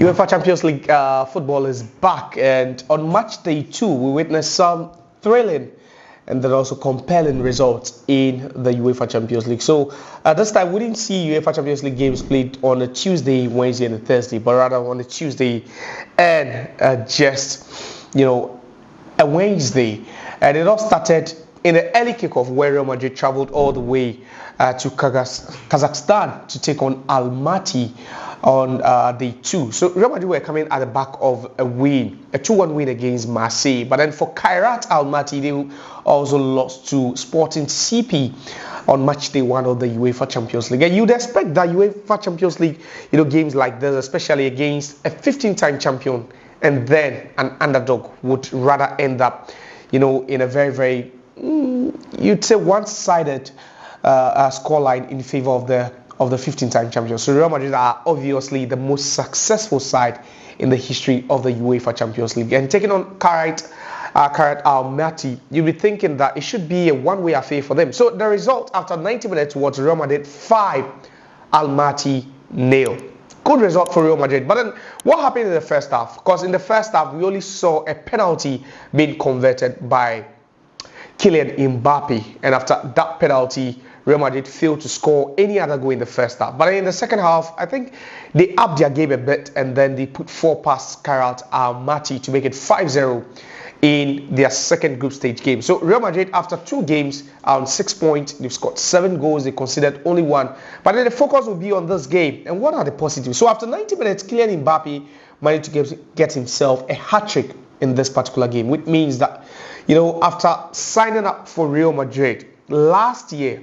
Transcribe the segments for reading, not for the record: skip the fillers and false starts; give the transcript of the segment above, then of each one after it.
UEFA Champions League football is back, and on match day 2, we witnessed some thrilling and then also compelling results in the UEFA Champions League. So this time we didn't see UEFA Champions League games played on a Tuesday, Wednesday, and a Thursday, but rather on a Tuesday and a Wednesday. And it all started in the early kickoff where Real Madrid traveled all the way to Kazakhstan to take on Almaty on day 2. So Real Madrid were coming at the back of a win, a 2-1 win against Marseille. But then for Kairat Almaty, they also lost to Sporting CP on match day 1 of the UEFA Champions League. And you'd expect that UEFA Champions League, games like this, especially against a 15-time champion and then an underdog, would rather end up, in a very, very, you'd say one-sided scoreline in favor of the 15-time champions. So Real Madrid are obviously the most successful side in the history of the UEFA Champions League. And taking on Kairat Almaty, you'll be thinking that it should be a one-way affair for them. So the result after 90 minutes was Real Madrid 5, Almaty 0. Good result for Real Madrid. But then what happened in the first half? Because in the first half, we only saw a penalty being converted by Kylian Mbappé. And after that penalty, Real Madrid failed to score any other goal in the first half. But in the second half, I think they upped their game a bit and then they put 4 past Kairat Almaty to make it 5-0 in their second group stage game. So Real Madrid, after 2 games, are on 6 points. They've scored 7 goals. They conceded only 1. But then the focus will be on this game. And what are the positives? So after 90 minutes, Kylian Mbappé managed to get himself a hat-trick in this particular game, which means that, after signing up for Real Madrid, last year,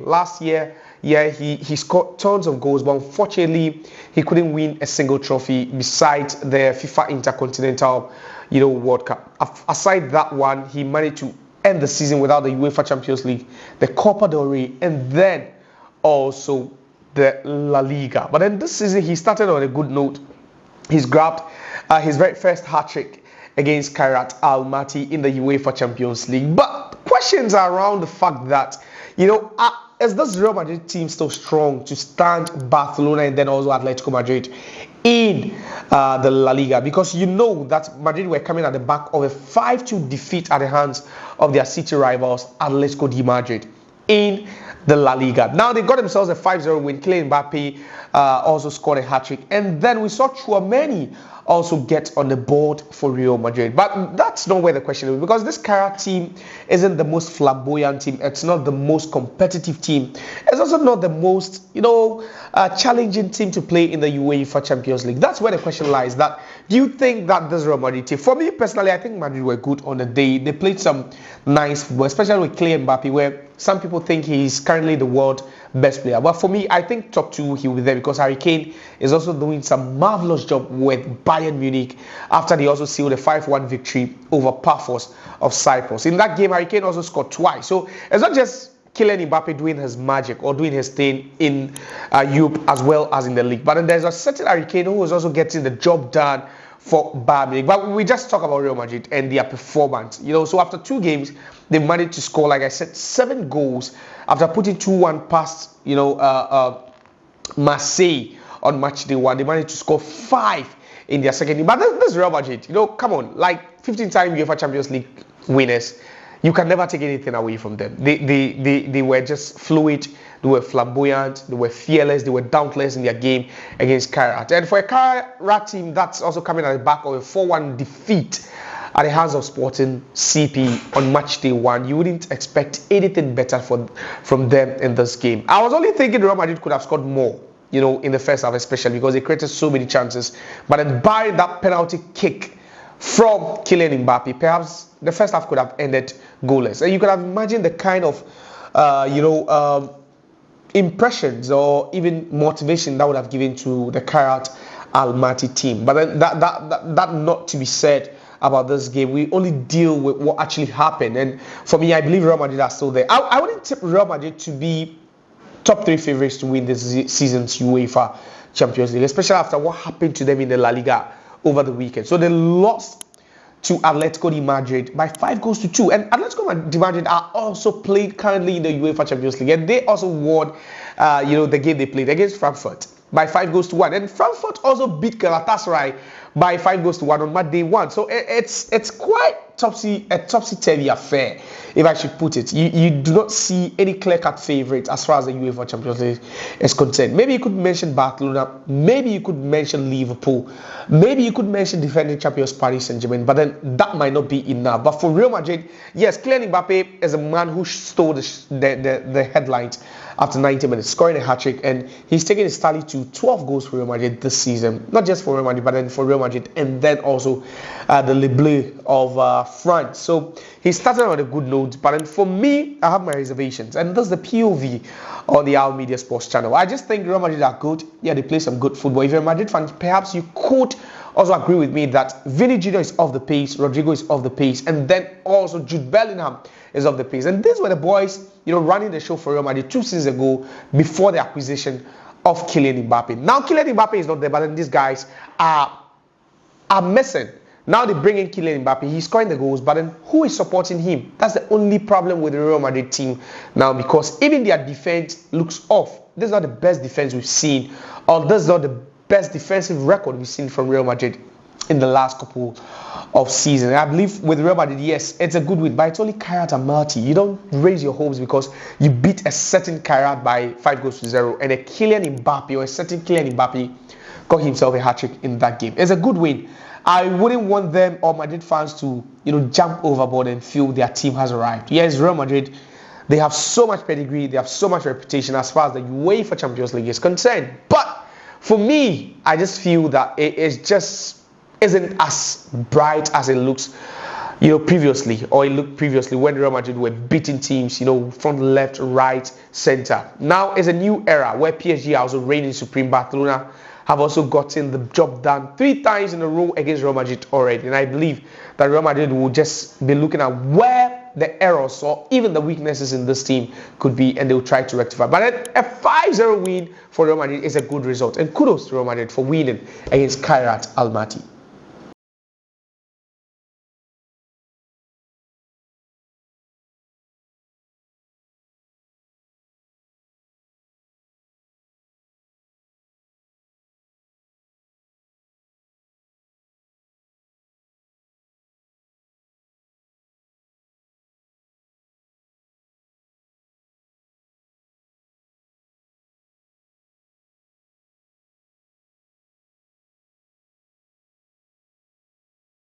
he scored tons of goals, but unfortunately, he couldn't win a single trophy besides the FIFA Intercontinental, World Cup. Aside that one, he managed to end the season without the UEFA Champions League, the Copa del Rey, and then also the La Liga. But then this season, he started on a good note. He's grabbed his very first hat-trick against Kairat Almaty in the UEFA Champions League. But questions are around the fact that, is this Real Madrid team still strong to stand Barcelona and then also Atlético Madrid in the La Liga? Because that Madrid were coming at the back of a 5-2 defeat at the hands of their city rivals, Atlético de Madrid, in the La Liga. Now they got themselves a 5-0 win. Kylian Mbappé also scored a hat-trick. And then we saw Chouameni also get on the board for Real Madrid. But that's not where the question is, because this Kairat team isn't the most flamboyant team. It's not the most competitive team. It's also not the most, challenging team to play in the UEFA Champions League. That's where the question lies. That do you think that this Real Madrid team, for me personally, I think Madrid were good on the day. They played some nice football, especially with Kylian Mbappé, where some people think he's currently the world best player. But for me, I think top 2 he will be there, because Harry Kane is also doing some marvelous job with Bayern Munich after they also sealed a 5-1 victory over Paphos of Cyprus. In that game, Harry Kane also scored twice. So it's not just Kylian Mbappé doing his magic or doing his thing in Europe as well as in the league. But then there's a certain Harry Kane who is also getting the job done for Bayern Munich. But we just talk about Real Madrid and their performance. So after 2 games, they managed to score, like I said, 7 goals after putting 2-1 past, Marseille on match day 1. They managed to score 5 in their second game. But this Real Madrid, come on, like 15-time UEFA Champions League winners, you can never take anything away from them. They were just fluid, they were flamboyant, they were fearless, they were dauntless in their game against Kairat. And for a Kairat team that's also coming at the back of a 4-1 defeat at the hands of Sporting CP on match day 1, you wouldn't expect anything better from them in this game. I was only thinking Real Madrid could have scored more, in the first half especially, because they created so many chances. But then barring that penalty kick from Kylian Mbappé, perhaps the first half could have ended goalless. And you could have imagined the kind of, impressions or even motivation that would have given to the Kairat Almaty team. But then that not to be said about this game. We only deal with what actually happened. And for me, I believe Real Madrid are still there. I wouldn't tip Real Madrid to be top 3 favorites to win this season's UEFA Champions League, especially after what happened to them in the La Liga over the weekend. So they lost to Atlético de Madrid by 5-2. And Atlético de Madrid are also played currently in the UEFA Champions League. And they also won, the game they played against Frankfurt by 5-1. And Frankfurt also beat Galatasaray by 5 goals to 1 on Matchday 1. So it's quite a topsy-turvy affair, if I should put it. You do not see any clear-cut favorite as far as the UEFA Champions League is concerned. Maybe you could mention Barcelona, maybe you could mention Liverpool, maybe you could mention defending champions Paris Saint-Germain, but then that might not be enough. But for Real Madrid, yes, Kylian Mbappé is a man who stole the headlines after 90 minutes, scoring a hat-trick, and he's taking his tally to 12 goals for Real Madrid this season. Not just for Real Madrid, but then for Real Madrid, and then also the Le Bleu of France. So he started on a good note, but then for me, I have my reservations, and that's the POV on the Al Media Sports channel. I just think Real Madrid are good. Yeah, they play some good football. If you're a Madrid fan, perhaps you could also agree with me that Vinicius Jr is off the pace, Rodrygo is off the pace, and then also Jude Bellingham is off the pace. And these were the boys, running the show for Real Madrid 2 seasons ago before the acquisition of Kylian Mbappé. Now Kylian Mbappé is not there, but then these guys are missing. Now they bring in Kylian Mbappé, he's scoring the goals, but then who is supporting him? That's the only problem with the Real Madrid team now, because even their defense looks off. This is not the best defense we've seen, or this is not the best defensive record we've seen from Real Madrid in the last couple of seasons. I believe with Real Madrid, yes, it's a good win, but it's only Kairat Almaty. You don't raise your hopes because you beat a certain Kairat by 5 goals to 0, and a Kylian Mbappé, or a certain Kylian Mbappé, got himself a hat-trick in that game. It's a good win. I wouldn't want them or Madrid fans to, jump overboard and feel their team has arrived. Yes, Real Madrid, they have so much pedigree, they have so much reputation as far as the UEFA Champions League is concerned. But for me, I just feel that it just isn't as bright as it looks, previously, or it looked previously when Real Madrid were beating teams, front, left, right, center. Now it's a new era where PSG are also reigning supreme. Barcelona have also gotten the job done 3 times in a row against Real Madrid already. And I believe that Real Madrid will just be looking at where the errors or even the weaknesses in this team could be, and they will try to rectify. But a 5-0 win for Real Madrid is a good result. And kudos to Real Madrid for winning against Kairat Almaty.